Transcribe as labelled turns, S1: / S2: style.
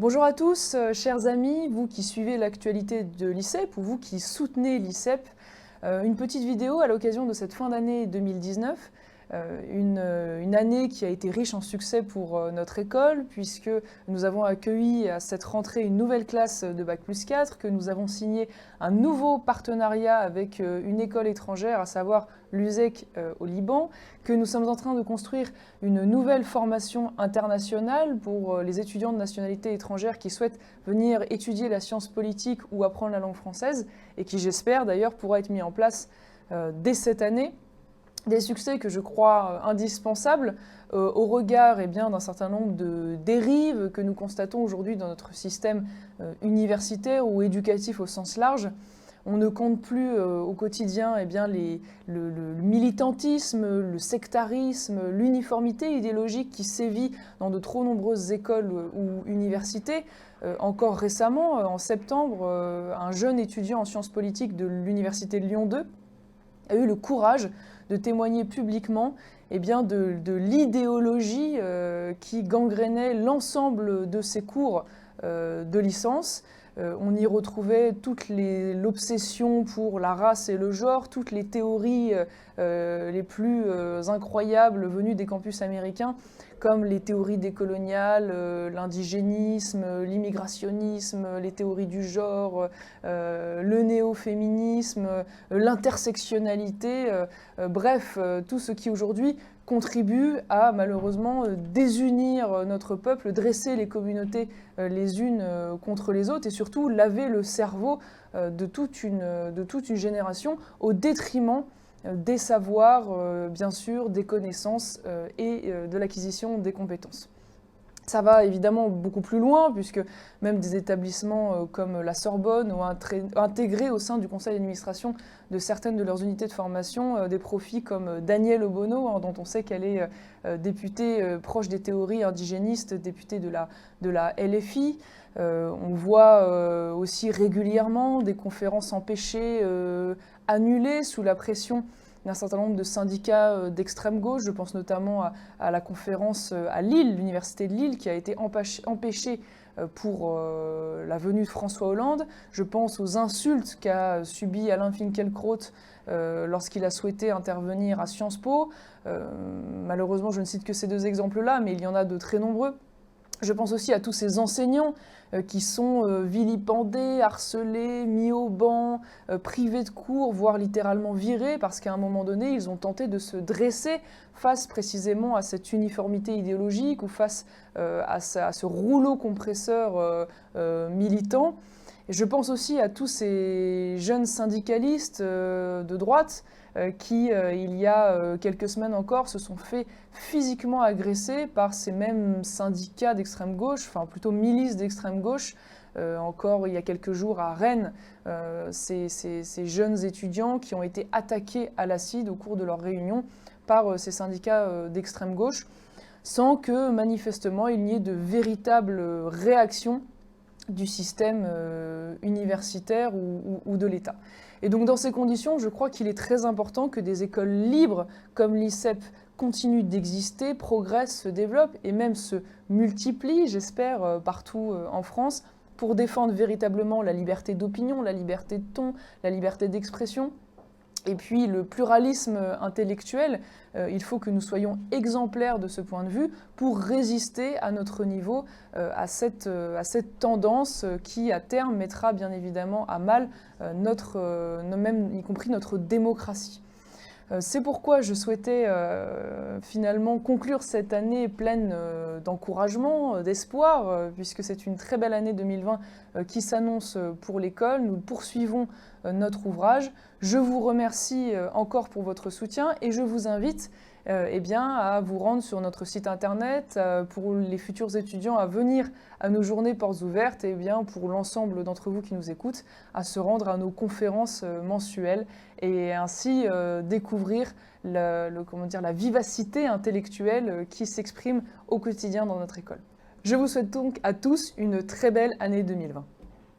S1: Bonjour à tous, chers amis, vous qui suivez l'actualité de l'ICEP ou vous qui soutenez l'ICEP. Une petite vidéo à l'occasion de cette fin d'année 2019, une année qui a été riche en succès pour notre école, puisque nous avons accueilli à cette rentrée une nouvelle classe de Bac+4, que nous avons signé un nouveau partenariat avec une école étrangère, à savoir l'USEC au Liban, que nous sommes en train de construire une nouvelle formation internationale pour les étudiants de nationalité étrangère qui souhaitent venir étudier la science politique ou apprendre la langue française, et qui, j'espère d'ailleurs, pourra être mis en place dès cette année. Des succès que je crois indispensables au regard d'un certain nombre de dérives que nous constatons aujourd'hui dans notre système universitaire ou éducatif au sens large. On ne compte plus au quotidien le militantisme, le sectarisme, l'uniformité idéologique qui sévit dans de trop nombreuses écoles ou universités. Encore récemment, en septembre, un jeune étudiant en sciences politiques de l'université de Lyon 2 a eu le courage de témoigner publiquement de l'idéologie qui gangrénait l'ensemble de ses cours de licence. On y retrouvait toute l'obsession pour la race et le genre, toutes les théories les plus incroyables venues des campus américains, comme les théories décoloniales, l'indigénisme, l'immigrationnisme, les théories du genre, le néo-féminisme, l'intersectionnalité, bref, tout ce qui aujourd'hui contribue à malheureusement désunir notre peuple, dresser les communautés les unes contre les autres et surtout laver le cerveau de toute une génération au détriment des savoirs, bien sûr, des connaissances et de l'acquisition des compétences. Ça va évidemment beaucoup plus loin, puisque même des établissements comme la Sorbonne ont intégré au sein du conseil d'administration de certaines de leurs unités de formation des profils comme Danielle Obono, dont on sait qu'elle est députée proche des théories indigénistes, députée de la LFI. On voit aussi régulièrement des conférences empêchées, annulées sous la pression d'un certain nombre de syndicats d'extrême gauche. Je pense notamment à la conférence à Lille, l'université de Lille, qui a été empêchée pour la venue de François Hollande. Je pense aux insultes qu'a subies Alain Finkielkraut lorsqu'il a souhaité intervenir à Sciences Po. Malheureusement, je ne cite que ces deux exemples-là, mais il y en a de très nombreux. Je pense aussi à tous ces enseignants qui sont vilipendés, harcelés, mis au banc, privés de cours, voire littéralement virés, parce qu'à un moment donné, ils ont tenté de se dresser face précisément à cette uniformité idéologique ou face à ce rouleau compresseur militant. Et je pense aussi à tous ces jeunes syndicalistes de droite qui, il y a quelques semaines encore, se sont fait physiquement agresser par ces mêmes syndicats d'extrême gauche, enfin plutôt milices d'extrême gauche. Encore il y a quelques jours à Rennes, ces jeunes étudiants qui ont été attaqués à l'acide au cours de leur réunion par ces syndicats d'extrême gauche, sans que manifestement il n'y ait de véritable réaction du système universitaire ou de l'État. Et donc dans ces conditions, je crois qu'il est très important que des écoles libres comme l'ICEP continuent d'exister, progressent, se développent et même se multiplient, j'espère, partout en France, pour défendre véritablement la liberté d'opinion, la liberté de ton, la liberté d'expression. Et puis le pluralisme intellectuel, il faut que nous soyons exemplaires de ce point de vue pour résister à notre niveau à cette tendance qui à terme mettra bien évidemment à mal même y compris notre démocratie. C'est pourquoi je souhaitais finalement conclure cette année pleine d'encouragement, d'espoir, puisque c'est une très belle année 2020 qui s'annonce pour l'école. Nous poursuivons notre ouvrage. Je vous remercie encore pour votre soutien et je vous invite à vous rendre sur notre site internet pour les futurs étudiants à venir à nos journées portes ouvertes et pour l'ensemble d'entre vous qui nous écoutent à se rendre à nos conférences mensuelles et ainsi découvrir la vivacité intellectuelle qui s'exprime au quotidien dans notre école. Je vous souhaite donc à tous une très belle année 2020.